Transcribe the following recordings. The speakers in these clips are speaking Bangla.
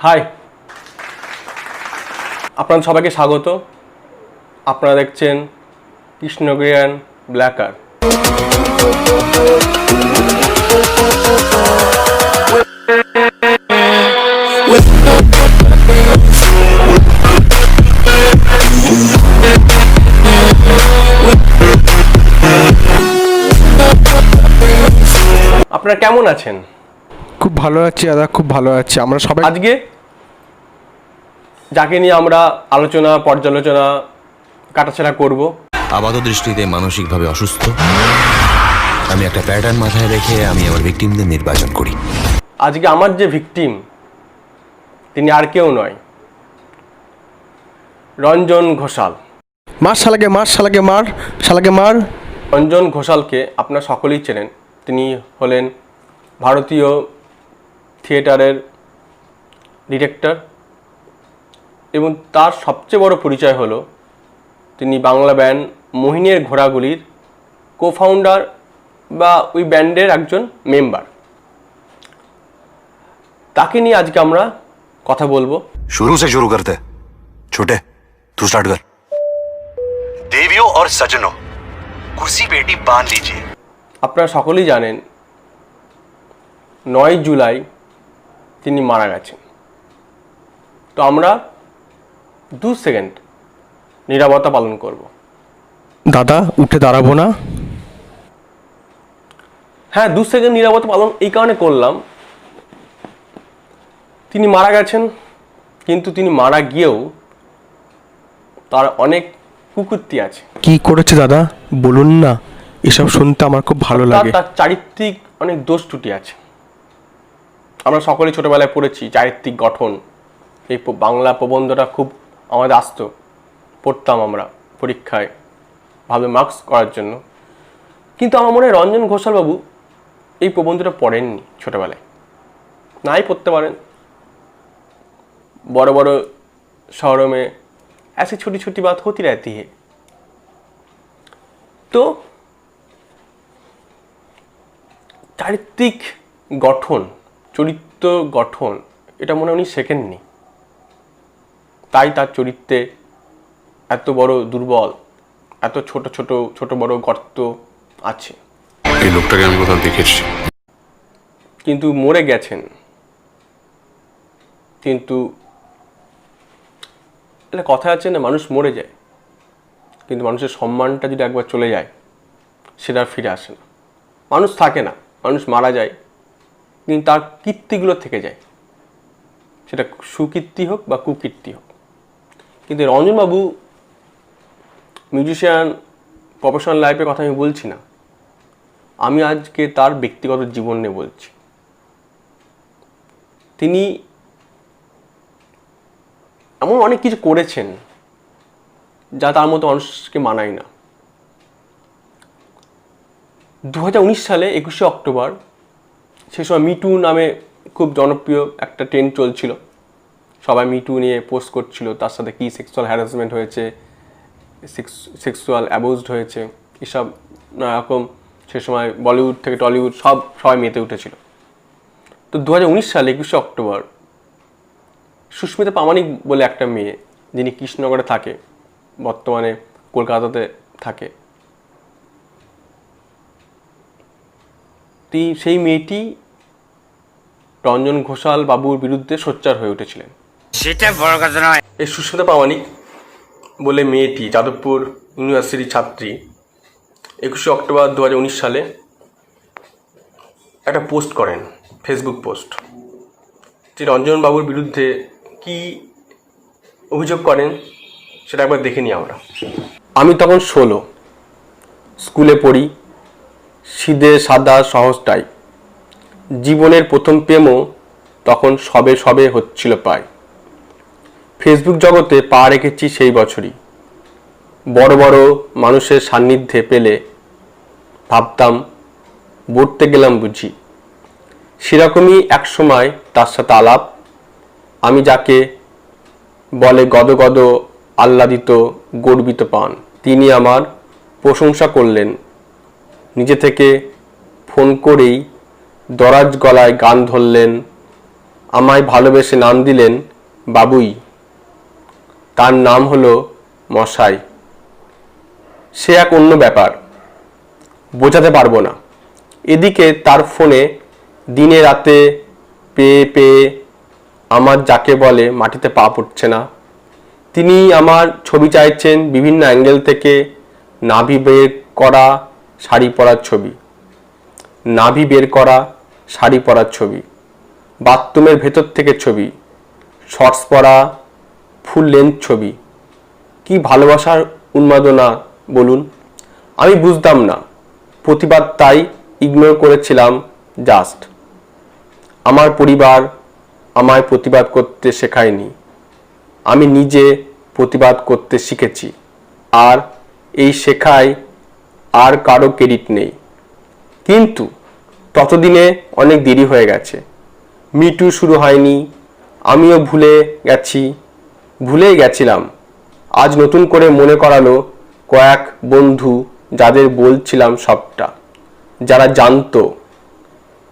হাই, আপনাদের সবাইকে স্বাগত। আপনারা দেখছেন কৃষ্ণগিরিয়ান ব্ল্যাকার। আপনারা কেমন আছেন? খুব ভালো আছি দাদা, খুব ভালো আছি। আমরা সবাই আজকে যাকে নিয়ে আমরা আলোচনা পর্যালোচনা কাটাছেড়া করব, আপাত দৃষ্টিতে মানসিকভাবে অসুস্থ, আমি একটা প্যাটার্ন মাথায় রেখে আমি আমার ভিকটিমদের নির্বাচন করি। আজকে আমার যে ভিকটিম তিনি আর কেউ নয়, রঞ্জন ঘোষাল। মার শালাকে মার, শালাকে মার, শালাকে মার। রঞ্জন ঘোষালকে আপনারা সকলেই চেনেন। তিনি হলেন ভারতীয় থিয়েটারের ডিরেক্টর এবং তার সবচেয়ে বড় পরিচয় হলো তিনি বাংলা ব্যান্ড মোহিনীর ঘোড়াগুলির কো-ফাউন্ডার বা ওই ব্যান্ডের একজন মেম্বার। তাকে নিয়ে আজকে আমরা কথা বলবো। शुरू से शुरू करते छोटे तू स्टार्ट कर। देवियों और सज्जनों, कुर्सी पेटी बांध लीजिए। আপনারা সকলেই জানেন 9 জুলাই তিনি মারা গেছেন। তো আমরা 2 সেকেন্ড নীরবতা পালন করব। দাদা উঠে দাঁড়াবো না? হ্যাঁ, 2 সেকেন্ড নীরবতা পালন এই কারণে করলাম, তিনি মারা গেছেন, কিন্তু তিনি মারা গিয়েও তার অনেক কুকীর্তি আছে। কি করেছে দাদা বলুন না, এসব শুনতে আমার খুব ভালো লাগে। তার চারিত্রিক অনেক দোষ ত্রুটি আছে। আমরা সকলেই ছোটবেলায় পড়েছি চারিত্রিক গঠন, এই বাংলা প্রবন্ধটা খুব আমাদের আসতো, পড়তাম আমরা পরীক্ষায় ভালো মার্কস করার জন্য। কিন্তু আমার মনে হয় রঞ্জন ঘোষালবাবু এই প্রবন্ধটা পড়েননি ছোটবেলায়, নাই পড়তে পারেন। বড় বড় শহरों में ऐसी छोटी छोटी बात होती रहती है। তো চারিত্রিক গঠন, চরিত্র গঠন, এটা মনে হয় উনি শেখেননি, তাই তার চরিত্রে এত বড় দুর্বল, এত ছোট ছোট ছোট বড় গর্ত আছে। এই লোকটাকে আমি কোথাও দেখেছি। কিন্তু মরে গেছেন। কিন্তু এটা কথা আছে না, মানুষ মরে যায়, কিন্তু মানুষের সম্মানটা যদি একবার চলে যায় সেটা আর ফিরে আসে না। মানুষ থাকে না, মানুষ মারা যায়, কিন্তু তার কীর্তিগুলো থেকে যায়, সেটা সুকীর্তি হোক বা কুকীর্তি হোক। কিন্তু রঞ্জনবাবু মিউজিশিয়ান, প্রফেশনাল লাইফের কথা আমি বলছি না, আমি আজকে তার ব্যক্তিগত জীবন নিয়ে বলছি। তিনি এমন অনেক কিছু করেছেন যা তার মতো মানুষকে মানায় না। 2019 সালে 21শে অক্টোবর, সে সময় মিটু নামে খুব জনপ্রিয় একটা ট্রেন্ড চলছিল, সবাই মিটু নিয়ে পোস্ট করছিল, তার সাথে কি সেক্সুয়াল হ্যারাসমেন্ট হয়েছে, সেক্সুয়াল অ্যাবিউজড হয়েছে, এসব নানারকম সে সময় বলিউড থেকে টলিউড সবাই মেতে উঠেছিল। তো 2019 সালে 21শে অক্টোবর সুস্মিতা প্রামাণিক বলে একটা মেয়ে, যিনি কৃষ্ণনগরে থাকে, বর্তমানে কলকাতাতে থাকে, সেই মেয়েটি রঞ্জন ঘোষাল বাবুর বিরুদ্ধে সোচ্চার হয়ে উঠেছিলেন। সেটা বড় কথা নয়। এই সুস্মিতা প্রামাণিক বলে মেয়েটি যাদবপুর ইউনিভার্সিটির ছাত্রী 21শে অক্টোবর 2019 সালে একটা পোস্ট করেন, ফেসবুক পোস্ট, যে রঞ্জন বাবুর বিরুদ্ধে কি অভিযোগ করেন সেটা একবার দেখে নিই আমরা। আমি তখন 16, স্কুলে পড়ি, সিধে সাদা সহজটাই, জীবনের প্রথম প্রেমও তখন সবে সবে হচ্ছিল প্রায়। ফেসবুক জগতে পা রেখেছি সেই বছরই, বড় বড় মানুষের সান্নিধ্যে পেলে ভাবতাম বলতে গেলাম বুঝি। সেরকমই এক সময় তার সাথে আলাপ, আমি যাকে বলে গদগদ আহ্লাদিত গর্বিত পান, তিনি আমার প্রশংসা করলেন, নিজে থেকে ফোন করেই দরাজ গলায় গান ধরলেন, আমায় ভালোবেসে নাম দিলেন বাবুই। তার নাম হলো মশাই। সে এক অন্য ব্যাপার, বোঝাতে পারবো না। এদিকে তার ফোনে দিনে রাতে পেয়ে পেয়ে আমার যাকে বলে মাটিতে পা পড়ছে না। তিনি আমার ছবি চাইছেন বিভিন্ন অ্যাঙ্গেল থেকে, নাভি বের করা শাড়ি পরার ছবি, নাভি বের করা শাড়ি পরার ছবি, বাথরুমের ভেতর থেকে ছবি, শর্টস পরা ফুল লেন্থ ছবি। কি ভালোবাসার উন্মাদনা বলুন। আমি বুঝতাম না, প্রতিবাদ তাই ইগনোর করেছিলাম। জাস্ট আমার পরিবার আমায় প্রতিবাদ করতে শেখায়নি, আমি নিজে প্রতিবাদ করতে শিখেছি। আর এই শেখায় আর কারো ক্রেডিট নেই। কিন্তু ততদিনে অনেক দেরি হয়ে গেছে। মিটু শুরু হয়নি, আমিও ভুলেই গেছিলাম। আজ নতুন করে মনে করালো কয়েক বন্ধু, যাদের বলছিলাম সবটা, যারা জানতো,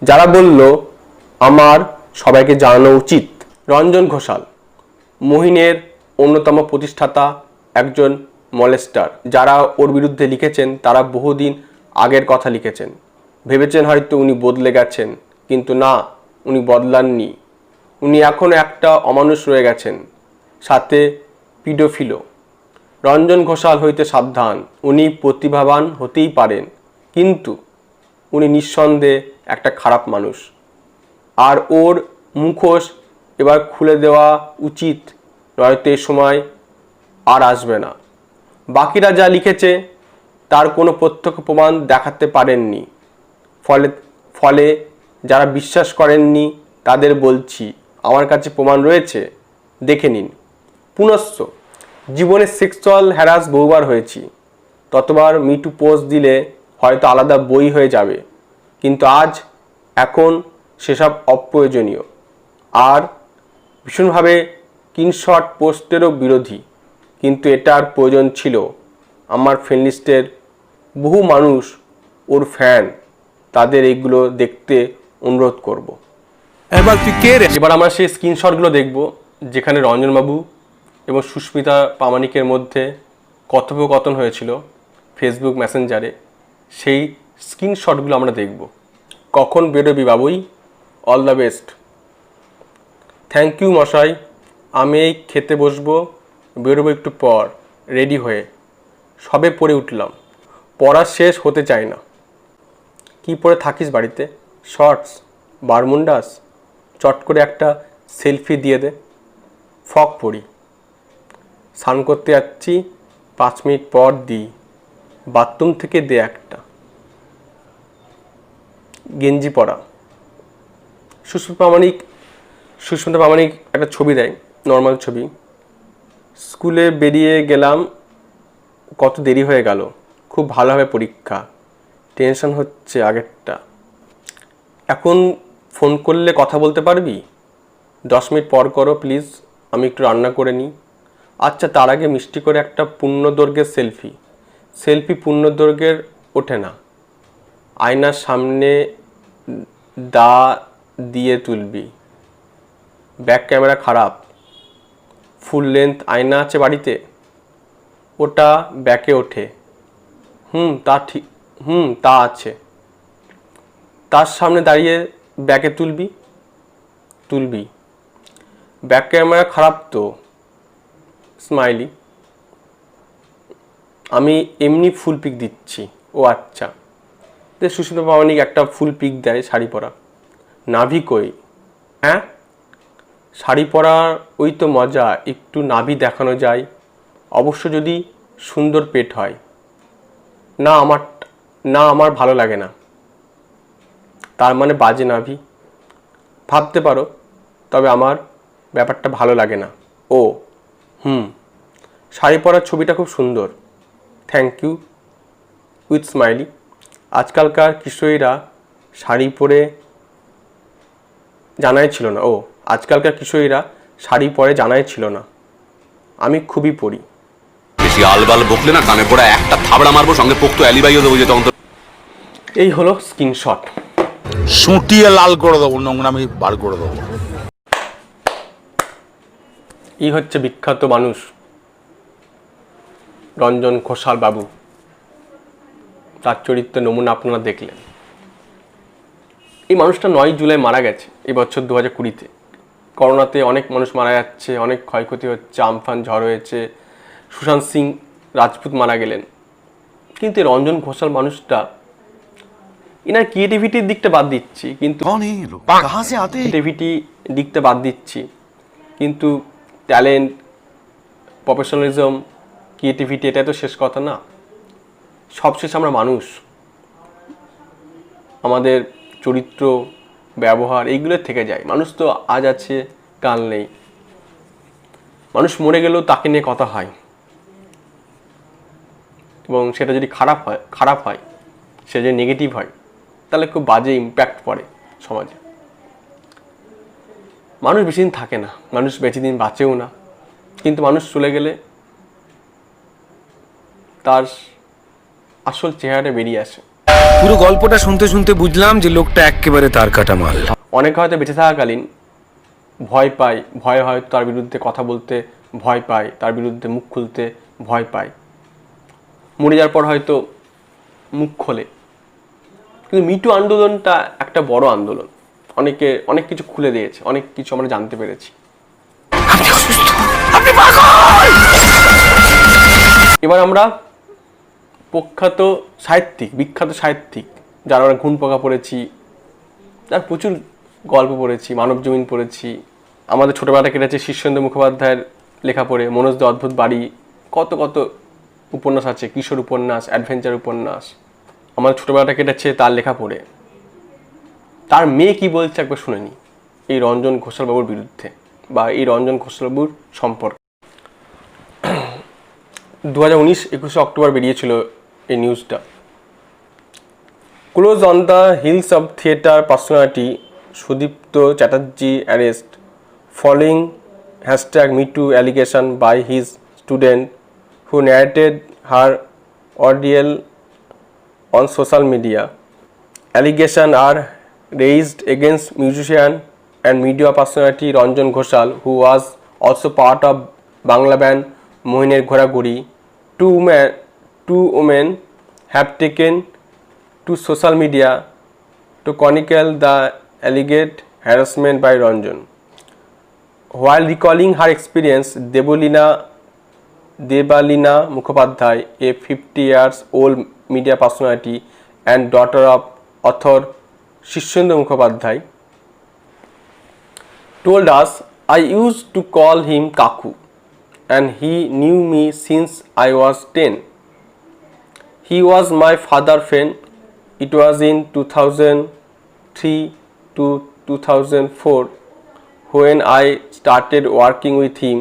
যারা বলল আমার সবাইকে জানানো উচিত। রঞ্জন ঘোষাল মহিনের অন্যতম প্রতিষ্ঠাতা, একজন মলেস্টার। যারা ওর বিরুদ্ধে লিখেছেন তারা বহুদিন আগের কথা লিখেছেন। ভেবেছেন হয়তো উনি বদলে গেছেন, কিন্তু না, উনি বদলাননি। উনি এখনও একটা অমানুষ রয়ে গেছেন, সাথে পিডোফিলও। রঞ্জন ঘোষাল হইতে সাবধান। উনি প্রতিভাবান হতেই পারেন, কিন্তু উনি নিঃসন্দেহে একটা খারাপ মানুষ। আর ওর মুখোশ এবার খুলে দেওয়া উচিত, নয়তো এ সময় আর আসবে না। বাকিরা যা লিখেছে তার কোনো প্রত্যক্ষ প্রমাণ দেখাতে পারেননি। ফলে যারা বিশ্বাস করেননি তাদের বলছি, আমার কাছে প্রমাণ রয়েছে, দেখে নিন। পুনশ্চ জীবনে সেক্সুয়াল হ্যারাস বহুবার হয়েছি। ততবার মিটু পোস্ট দিলে হয়তো আলাদা বই হয়ে যাবে, কিন্তু এখন সেসব অপ্রয়োজনীয়। আর ভীষণভাবে স্ক্রিনশট পোস্টেরও বিরোধী, কিন্তু এটার প্রয়োজন ছিল। আমার ফ্রেন্ড লিস্টের বহু মানুষ ওর ফ্যান, তাদের এইগুলো দেখতে অনুরোধ করব। এবার আমরা সেই স্ক্রিনশটগুলো দেখব যেখানে রঞ্জনবাবু এবং সুস্মিতা প্রামাণিকের মধ্যে কথোপকথন হয়েছিল ফেসবুক মেসেঞ্জারে। সেই স্ক্রিনশটগুলো আমরা দেখব। কখন বেরোবি বাবুই? All the best. Thank you মশাই, আমি এই খেতে বসবো, বেরোবো একটু পর রেডি হয়ে। সবে পড়ে উঠলাম, পড়া শেষ হতে চায় না। কি পরে থাকিস বাড়িতে? শর্টস, বারমুন্ডাস? চট করে একটা সেলফি দিয়ে দে। ফক পড়ি, স্নান করতে যাচ্ছি, 5 মিনিট পর দিই। বাথরুম থেকে দে একটা। গেঞ্জি পরা। সুস্মিতা প্রামাণিক একটা ছবি দেয়, নর্মাল ছবি। স্কুলে বেরিয়ে গেলাম, কত দেরি হয়ে গেল, খুব ভালোভাবে পরীক্ষা, টেনশন হচ্ছে আগেরটা। এখন ফোন করলে কথা বলতে পারবি? 10 মিনিট পর করো প্লিজ, আমি একটু রান্না করে নিই। আচ্ছা, তার আগে মিষ্টি করে একটা পূর্ণদৈর্ঘ্যের সেলফি পূর্ণদৈর্ঘ্যের ওঠে না, আয়নার সামনে দা দিয়ে তুলবি। ব্যাক ক্যামেরা খারাপ, ফুল লেন্থ আয়না আছে বাড়িতে, ওটা ব্যাকে ওঠে। তা আছে। তার সামনে দাঁড়িয়ে ব্যাকে তুলবি। ব্যাক ক্যামেরা খারাপ তো, স্মাইলি। আমি এমনি ফুল পিক দিচ্ছি। ও আচ্ছা। তো সুস্মিতা প্রামাণিক একটা ফুল পিক দেয় শাড়ি পরা। নাভি কই? হ্যাঁ, শাড়ি পরার ওই তো মজা, একটু নাভি দেখানো যায়, অবশ্য যদি সুন্দর পেট হয়। না আমার ভালো লাগে না। তার মানে বাজে নাভি? ভাবতে পারো, তবে আমার ব্যাপারটা ভালো লাগে না। ও শাড়ি পরার ছবিটা খুব সুন্দর, থ্যাংক ইউ উইথ স্মাইলি। আজকালকার কিশোরীরা শাড়ি পরে জানাই ছিল না। শাড়ি পরে জানাই ছিল না। আমি খুবই পরি। বেশি আলবাল বকলে না কানে পড়া একটা থাবড়া মারবো, সঙ্গে পোক্ত অ্যালিবাইও দেবো, যে তখন তো। এই হলো স্ক্রিনশট। সুটিয়ে লাল করে দেবো, নোংরামি বার করে দেবো। এই হচ্ছে বিখ্যাত মানুষ রঞ্জন ঘোষাল বাবু। তার চরিত্রের নমুনা আপনারা দেখলেন। এই মানুষটা 9 জুলাই মারা গেছে এই বছর 2020-তে। করোনাতে অনেক মানুষ মারা যাচ্ছে, অনেক ক্ষয়ক্ষতি হচ্ছে, আমফান ঝড় হয়েছে, সুশান্ত সিং রাজপুত মারা গেলেন। কিন্তু এই রঞ্জন ঘোষাল মানুষটা, এনার ক্রিয়েটিভিটির দিকটা বাদ দিচ্ছি, কিন্তু ক্রিয়েটিভিটি দিকটা বাদ দিচ্ছি, কিন্তু ট্যালেন্ট, প্রফেশনালিজম, ক্রিয়েটিভিটি এটা তো শেষ কথা না। সবশেষ আমরা মানুষ, আমাদের চরিত্র, ব্যবহার এইগুলো থেকে যায়। মানুষ তো আজ আছে কাল নেই। মানুষ মরে গেলেও তাকে নিয়ে কথা হয়, এবং সেটা যদি খারাপ হয়, সে যদি নেগেটিভ হয়, তাহলে খুব বাজে ইম্প্যাক্ট পড়ে সমাজে। মানুষ বেশি দিন থাকে না, মানুষ বেশি দিন বাঁচেও না, কিন্তু মানুষ চলে গেলে তার আসল চেহারাটা বেরিয়ে আসে। পুরো গল্পটা শুনতে শুনতে বুঝলাম যে লোকটা একেবারে তার কাটা মাল। অনেকে হয়তো বেঁচে থাকাকালীন ভয় হয় তার বিরুদ্ধে কথা বলতে ভয় পায়, তার বিরুদ্ধে মুখ খুলতে ভয় পায়। মরে যাওয়ার পর হয়তো মুখ খোলে। কিন্তু মিটু আন্দোলনটা একটা বড় আন্দোলন, অনেক কিছু খুলে দিয়েছে, অনেক কিছু আমরা জানতে পেরেছি। এবার আমরা বিখ্যাত সাহিত্যিক যারা আমরা ঘুণপোকা পড়েছি, তার প্রচুর গল্প পড়েছি, মানব জমিন পড়েছি, আমাদের ছোটবেলাটা কেটেছে শীর্ষেন্দু মুখোপাধ্যায়ের লেখা পড়ে, মনোজ দে অদ্ভুত বাড়ি, কত উপন্যাস আছে, কিশোর উপন্যাস, অ্যাডভেঞ্চার উপন্যাস। আমাদের ছোটবেলাটা কেটেছে তার লেখা পড়ে। তার মেয়ে কি বলছে একবার শুনে নি এই রঞ্জন ঘোষাল বাবুর বিরুদ্ধে, বা এই রঞ্জন ঘোষাল বাবুর সম্পর্কে। 2019-21 অক্টোবর বেরিয়েছিল এই নিউজটা। Close on the hills of theatre personality Sudipta Chatterjee arrest following #MeToo allegation by his student who narrated her ordeal on social media. Allegations are raised against musician and media personality Ranjan Ghoshal, who was also part of Bangla band Mohiner Ghoraguri. Two women have taken to social media to chronicle the alleged harassment by Ranjan. While recalling her experience, Debalina Mukhopadhyay, a 50-year-old media personality and daughter of author Shishyendu Mukhopadhyay, told us, "I used to call him Kaku, and he knew me since I was 10. He was my father's friend. It was in 2003 to 2004 when I started working with him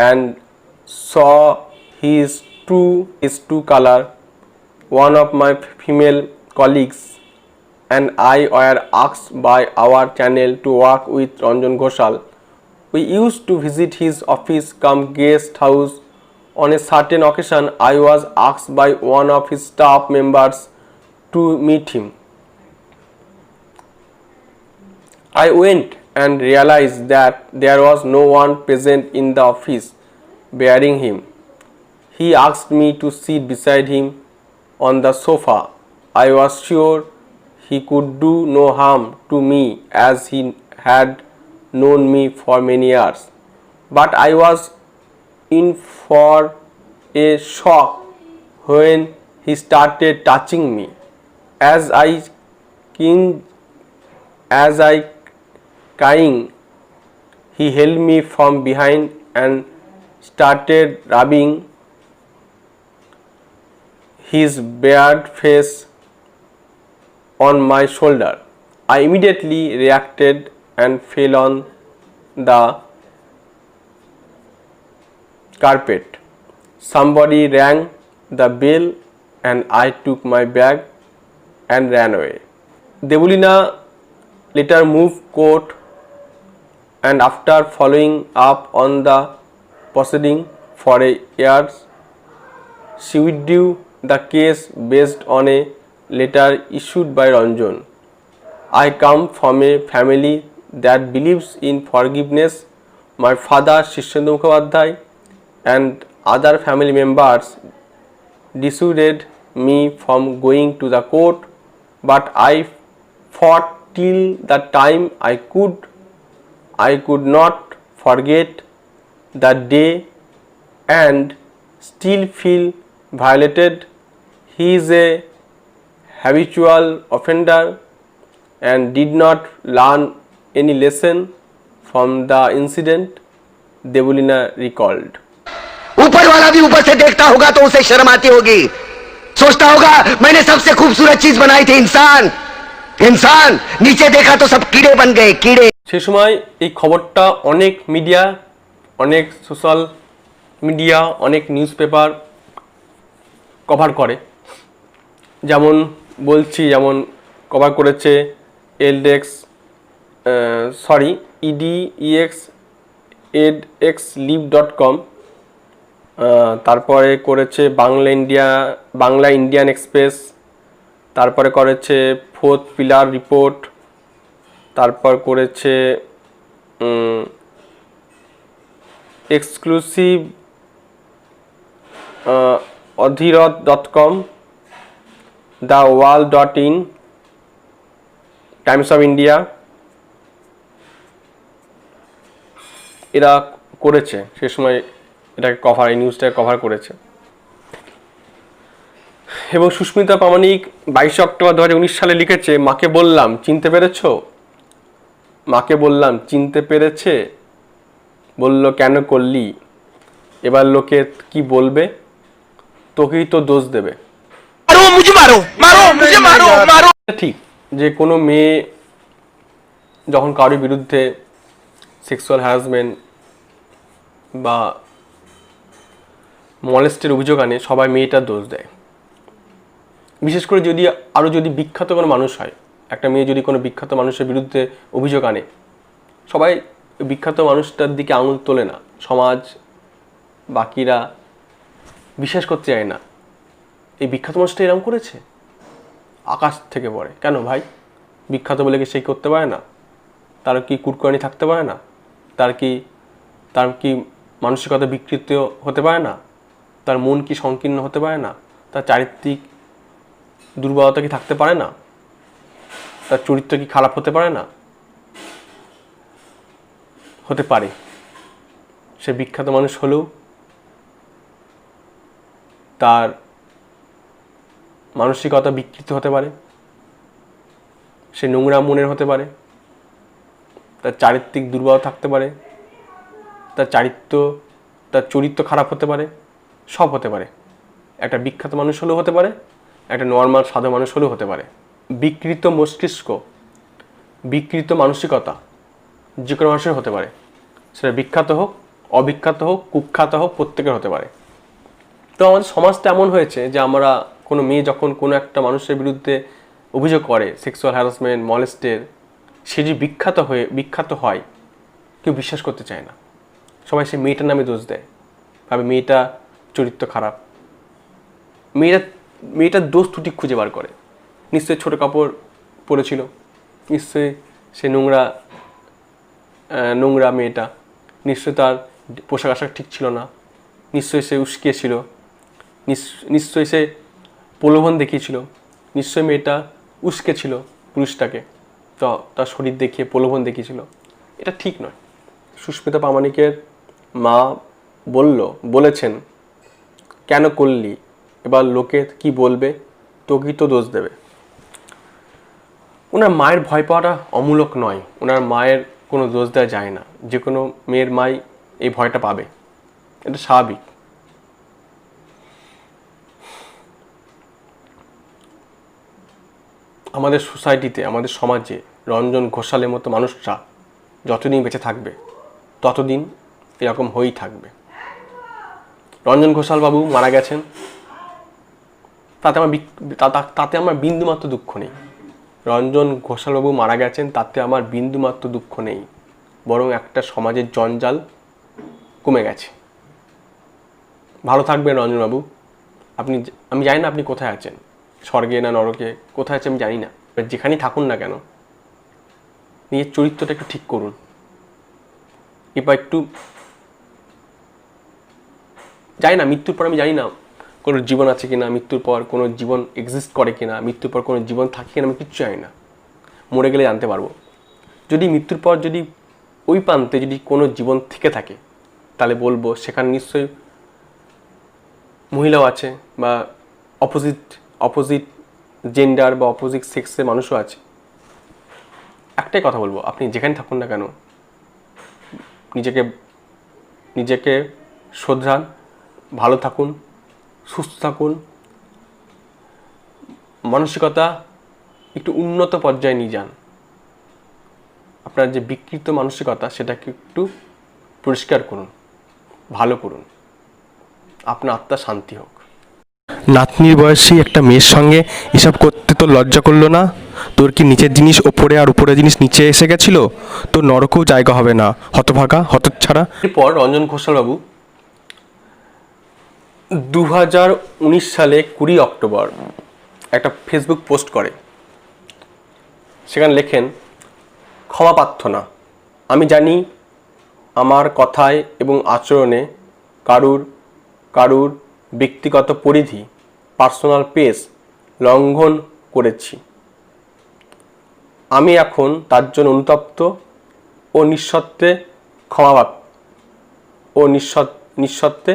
and saw his true color. One of my female colleagues and I were asked by our channel to work with Ranjan Ghoshal. We used to visit his office cum guest house. On a certain occasion, I was asked by one of his staff members to meet him. I went and realized that there was no one present in the office bearing him. He asked me to sit beside him on the sofa. I was sure he could do no harm to me as he had known me for many years. But I was in for a shock when he started touching me. As I crying, he held me from behind and started rubbing his bared face on my shoulder. I immediately reacted and fell on the carpet. Somebody rang the bell and I took my bag and ran away. Debalina later moved court, and after following up on the proceeding for a year, she withdrew the case based on a letter issued by Ranjan. I come from a family that believes in forgiveness. my father Shishendra Mukhopadhyay and other family members dissuaded me from going to the court, but I fought till the time I could not forget that day and still feel violated. He is a habitual offender and did not learn any lesson from the incident, Devolina recalled. ऊपर वाला भी ऊपर से देखता होगा तो उसे शर्म आती होगी, सोचता होगा मैंने सबसे खूबसूरत चीज बनाई थी इंसान। इंसान नीचे देखा तो सब कीड़े बन गए, कीड़े। সেই সময় এই খবরটা অনেক মিডিয়া, অনেক সোশ্যাল মিডিয়া, অনেক নিউজ পেপার কভার করে। যেমন বলছি, যেমন কভার করেছে edexlive.com, তারপরে করেছে বাংলা ইন্ডিয়ান এক্সপ্রেস, তারপরে করেছে ফোর্থ পিলার রিপোর্ট, তারপর করেছে এক্সক্লুসিভ অধীরথ.com, দ্য ওয়াল.in, টাইমস অফ ইন্ডিয়া। এরা করেছে সে সময় এটাকে কভার, এই নিউজটাকে কভার করেছে। এবং সুস্মিতা প্রামাণিক 22 অক্টোবর 2019 সালে লিখেছে, মাকে বললাম চিনতে পেরেছ, মাকে বললাম চিনতে পেরেছে, বলল কেন করলি, এবার লোকে কি বলবে, তোকেই তো দোষ দেবে। ঠিক যে কোনো মেয়ে যখন কারোর বিরুদ্ধে সেক্সুয়াল হ্যারাসমেন্ট বা মলেস্টের অভিযোগ আনে, সবাই মেয়েটার দোষ দেয়। বিশেষ করে যদি যদি বিখ্যাত কোনো মানুষ হয়, একটা মেয়ে যদি কোনো বিখ্যাত মানুষের বিরুদ্ধে অভিযোগ আনে, সবাই বিখ্যাত মানুষটার দিকে আঙুল তোলে না, সমাজ বাকিরা বিশ্বাস করতে চায় না এই বিখ্যাত মানুষটা এরকম করেছে, আকাশ থেকে পড়ে। কেন ভাই, বিখ্যাত বলে কি সেই করতে পারে না? তার কি কুটকুরানি থাকতে পারে না? তার কি মানসিকতা বিকৃত হতে পারে না? তার মন কি সংকীর্ণ হতে পারে না? তার চারিত্রিক দুর্বলতা কি থাকতে পারে না? তার চরিত্র কি খারাপ হতে পারে না? হতে পারে। সে বিখ্যাত মানুষ হলেও তার মানসিকতা বিকৃত হতে পারে, সে নোংরা মনের হতে পারে, তার চারিত্রিক দুর্বলতা থাকতে পারে, তার চরিত্র খারাপ হতে পারে, সব হতে পারে। একটা বিখ্যাত মানুষ হলেও হতে পারে, একটা নর্মাল সাধারণ মানুষ হলেও হতে পারে। বিকৃত মস্তিষ্ক, বিকৃত মানসিকতা যে কোনো মানুষের হতে পারে, সেটা বিখ্যাত হোক, অবিখ্যাত হোক, কুখ্যাত হোক, প্রত্যেকের হতে পারে। তো আমাদের সমাজটা এমন হয়েছে যে আমরা কোনো মেয়ে যখন কোনো একটা মানুষের বিরুদ্ধে অভিযোগ করে সেক্সুয়াল হ্যারাসমেন্ট, মলেস্টের, সে যে বিখ্যাত হয়, কেউ বিশ্বাস করতে চায় না। সবাই সে মেয়েটার নামে দোষ দেয়, ভাবে মেয়েটা চরিত্র খারাপ। মেয়েটার দোষ ত্রুটি খুঁজে বার করে। নিশ্চয়ই ছোটো কাপড় পরেছিল, নিশ্চয়ই সে নোংরা মেয়েটা, নিশ্চয়ই তার পোশাক আশাক ঠিক ছিল না, নিশ্চয়ই সে উস্কিয়েছিল, নিশ্চয়ই সে প্রলোভন দেখিয়েছিল, নিশ্চয়ই মেয়েটা উস্কেছিল পুরুষটাকে, তো তার শরীর দেখিয়ে প্রলোভন দেখিয়েছিল। এটা ঠিক নয়। সুস্মিতা প্রামাণিকের মা বলেছেন, কেন করলি, এবার লোকে কি বলবে, তোকেই তো দোষ দেবে। ওনার মায়ের ভয় পাওয়াটা অমূলক নয়, ওনার মায়ের কোনো দোষ দেওয়া যায় না। যে কোনো মেয়ের মাই এই ভয়টা পাবে, এটা স্বাভাবিক। আমাদের সোসাইটিতে, আমাদের সমাজে রঞ্জন ঘোষালের মতো মানুষরা যতদিন বেঁচে থাকবে ততদিন এরকম হয়েই থাকবে। রঞ্জন ঘোষাল বাবু মারা গেছেন, তাতে আমার বিন্দুমাত্র দুঃখ নেই। রঞ্জন ঘোষালবাবু মারা গেছেন, তাতে আমার বিন্দুমাত্র দুঃখ নেই, বরং একটা সমাজের জঞ্জাল কমে গেছে। ভালো থাকবেন রঞ্জনবাবু। আমি জানি না আপনি কোথায় আছেন, স্বর্গে না নরকে, কোথায় আছেন আমি জানি না। যেখানেই থাকুন না কেন, নিজের চরিত্রটা একটু ঠিক করুন। এবার একটু জানি না, মৃত্যুর পর আমি জানি না কোনো জীবন আছে কিনা, মৃত্যুর পর কোনো জীবন এক্সিস্ট করে কিনা, মৃত্যুর পর কোনো জীবন থাকে কিনা আমি কিচ্ছু জানি না, মরে গেলে জানতে পারবো। যদি মৃত্যুর পর যদি ওই প্রান্তে যদি কোনো জীবন থেকে থাকে তাহলে বলবো সেখানে নিশ্চয়ই মহিলাও আছে বা অপোজিট জেন্ডার বা অপোজিট সেক্সের মানুষও আছে। একটাই কথা বলবো, আপনি যেখানে থাকুন না কেন নিজেকে শোধরান, ভালো থাকুন, সুস্থ থাকুন, মানসিকতা একটু উন্নত পর্যায়ে নিয়ে যান। আপনার যে বিকৃত মানসিকতা সেটাকে একটু পরিষ্কার করুন, ভালো করুন, আপনার আত্মা শান্তি হোক। নাতনির বয়সী একটা মেয়ের সঙ্গে এসব করতে তোর লজ্জা করলো না? তোর কি নিচের জিনিস ওপরে আর উপরের জিনিস নিচে এসে গেছিল? তোর নরকেও জায়গা হবে না, হতভাগা হতচ্ছাড়া। এরপর রঞ্জন ঘোষালবাবু 2019 সালে 20 অক্টোবর একটা ফেসবুক পোস্ট করে। সেখানে লেখেন, ক্ষমা প্রার্থনা। আমি জানি আমার কথায় এবং আচরণে কারুর ব্যক্তিগত পরিধি, পার্সোনাল স্পেস লঙ্ঘন করেছি। আমি এখন তার জন্য অনুতপ্ত ও নিঃশর্তে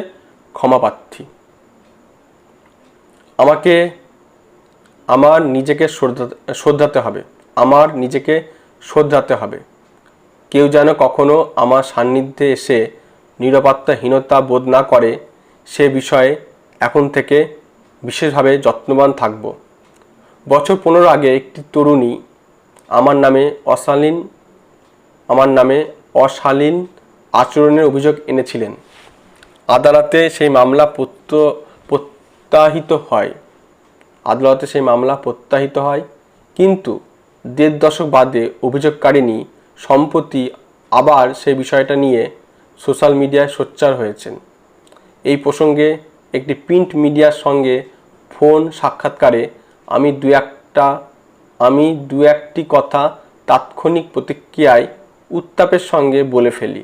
ক্ষমাপ্রার্থী। আমাকে নিজেকে শোধরাতে হবে। কেউ যেন কখনো আমার সান্নিধ্যে এসে নিরাপত্তাহীনতা বোধ না করে, সে বিষয়ে এখন থেকে বিশেষভাবে যত্নবান থাকব। বছর 15 আগে একটি তরুণী আমার নামে অশালীন আচরণের অভিযোগ এনেছিলেন। আদালতে সেই মামলা প্রত্যাহিত হয়। কিন্তু 1.5 দশক বাদে অভিযোগকারিণী সম্প্রতি আবার সেই বিষয়টা নিয়ে সোশ্যাল মিডিয়ায় সোচ্চার হয়েছেন। এই প্রসঙ্গে একটি প্রিন্ট মিডিয়ার সঙ্গে ফোন সাক্ষাৎকারে আমি দু একটি কথা তাৎক্ষণিক প্রতিক্রিয়ায় উত্তাপের সঙ্গে বলে ফেলি।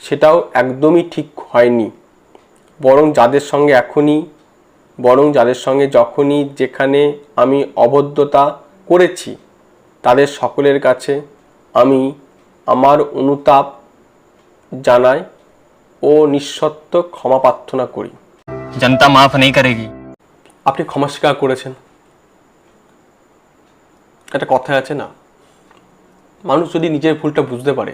সেটাও একদমই ঠিক হয়নি। বরং যাদের সঙ্গে যখনই যেখানে আমি অভদ্রতা করেছি তাদের সকলের কাছে আমি আমার অনুতাপ জানাই ও নিঃশর্ত ক্ষমা প্রার্থনা করি। जनता माफ नहीं करेगी। আপনি ক্ষমা স্বীকার করেছেন। একটা কথা আছে না, মানুষ যদি নিজের ভুলটা বুঝতে পারে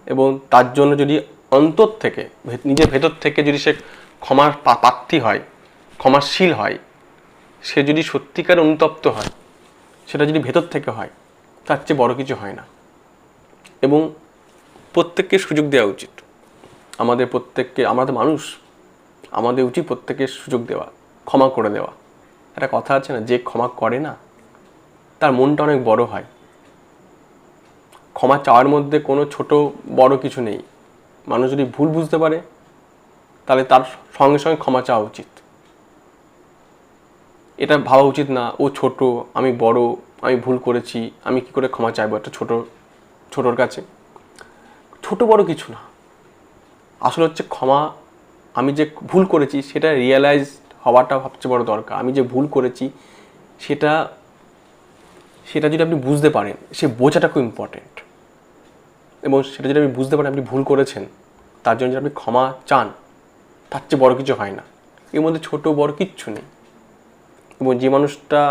এবং তার জন্য যদি অন্তর থেকে নিজের ভেতর থেকে যদি সে ক্ষমার প্রার্থী হয়, ক্ষমাশীল হয়, সে যদি সত্যিকার অনুতপ্ত হয়, সেটা যদি ভেতর থেকে হয়, তার চেয়ে বড় কিছু হয় না। এবং প্রত্যেককে সুযোগ দেওয়া উচিত। আমাদের মানুষ, আমাদের উচিত প্রত্যেককে সুযোগ দেওয়া, ক্ষমা করে দেওয়া। একটা কথা আছে না, যে ক্ষমা করে না তার মনটা অনেক বড় হয়। ক্ষমা চাওয়ার মধ্যে কোনো ছোট বড় কিছু নেই। মানুষ যদি ভুল বুঝতে পারে তাহলে তার সঙ্গে সঙ্গে ক্ষমা চাওয়া উচিত। এটা ভাবা উচিত না ও ছোট, আমি বড়, আমি ভুল করেছি, আমি কি করে ক্ষমা চাইবো একটা ছোটোর কাছে। ছোট বড় কিছু না, আসলে হচ্ছে ক্ষমা। আমি যে ভুল করেছি সেটা রিয়েলাইজ হওয়াটা সবচেয়ে বড় দরকার। আমি যে ভুল করেছি সেটা যদি আপনি বুঝতে পারেন, সে বোঝাটা খুব ইম্পর্টেন্ট। এবং সেটা যদি আপনি বুঝতে পারেন আপনি ভুল করেছেন, তার জন্য যদি আপনি ক্ষমা চান, তার চেয়ে বড় কিছু হয় না। এর মধ্যে ছোট বড় কিচ্ছু নেই। এবং যে মানুষটা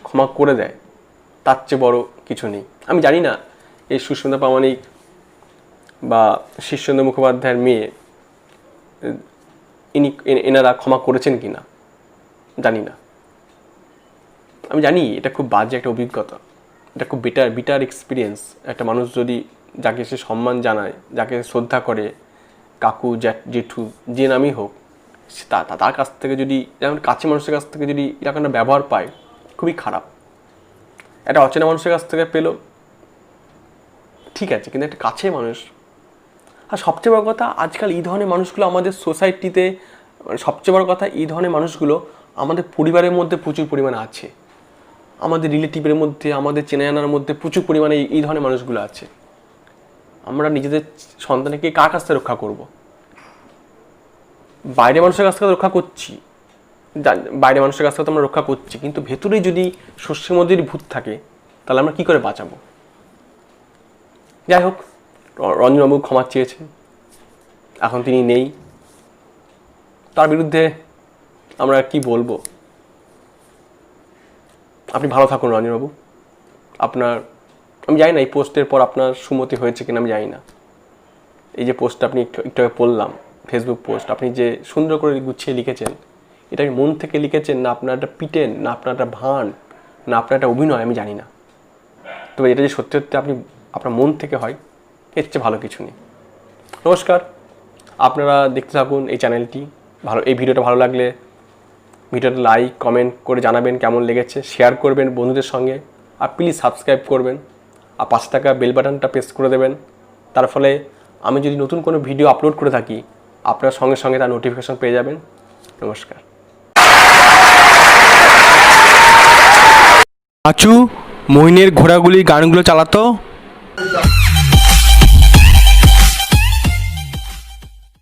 ক্ষমা করে দেয় তার চেয়ে বড় কিছু নেই। আমি জানি না এই সুস্মিতা প্রামাণিক বা শীর্ষেন্দু মুখোপাধ্যায়ের মেয়ে এনারা ক্ষমা করেছেন কি না, জানি না। আমি জানি এটা খুব বাজে একটা অভিজ্ঞতা, এটা খুব বিটার এক্সপিরিয়েন্স। একটা মানুষ যদি, যাকে সে সম্মান জানায়, যাকে শ্রদ্ধা করে, কাকু জেঠু যে নামই হোক, তার কাছ থেকে যদি, যেমন কাছে মানুষের কাছ থেকে যদি এরকম একটা ব্যবহার পায়, খুবই খারাপ। একটা অচেনা মানুষের কাছ থেকে পেলো ঠিক আছে, কিন্তু একটা কাছে মানুষ। আর সবচেয়ে বড় কথা, আজকাল এই ধরনের মানুষগুলো আমাদের সোসাইটিতে, সবচেয়ে বড় কথা, এই ধরনের মানুষগুলো আমাদের পরিবারের মধ্যে প্রচুর পরিমাণে আছে। আমাদের রিলেটিভের মধ্যে, আমাদের চেনা জানার মধ্যে প্রচুর পরিমাণে এই ধরনের মানুষগুলো আছে। আমরা নিজেদের সন্তানকে কার কাছ থেকে রক্ষা করব? বাইরে মানুষের কাছ থেকে রক্ষা করছি, বাইরে মানুষের কাছ থেকে তো আমরা রক্ষা করছি, কিন্তু ভেতরে যদি শস্যের মধ্যে যদি ভূত থাকে তাহলে আমরা কি করে বাঁচাবো? যাই হোক, রঞ্জনবাবু ক্ষমা চেয়েছেন, এখন তিনি নেই, তার বিরুদ্ধে আমরা কি বলবো? আপনি ভালো থাকুন রঞ্জনবাবু। আপনার, আমি জানি না এই পোস্টের পর আপনার সুমতি হয়েছে কিনা, আমি জানি না। এই যে পোস্টটা আপনি একটু আগে পড়লাম, ফেসবুক পোস্ট, আপনি যে সুন্দর করে গুছিয়ে লিখেছেন, এটা মন থেকে লিখেছেন না আপনার একটা পিটেন, না আপনার একটা ভান, না আপনার একটা অভিনয়, আমি জানি না। তবে এটা যে সত্যি সত্যি আপনি আপনার মন থেকে হয়, এর চেয়ে ভালো কিছু নেই। নমস্কার, আপনারা দেখতে থাকুন এই চ্যানেলটি। এই ভিডিওটা ভালো লাগলে ভিডিওটা লাইক কমেন্ট করে জানাবেন কেমন লেগেছে, শেয়ার করবেন বন্ধুদের সঙ্গে, আর প্লিজ সাবস্ক্রাইব করবেন, আর পাশে থাকা বেল বাটনটা প্রেস করে দেবেন। তার ফলে আমি যদি নতুন কোনো ভিডিও আপলোড করে থাকি আপনার সঙ্গে সঙ্গে তার নোটিফিকেশন পেয়ে যাবেন। নমস্কার। পাঁচু, মহিনের ঘোড়াগুলির গানগুলো চালাতো।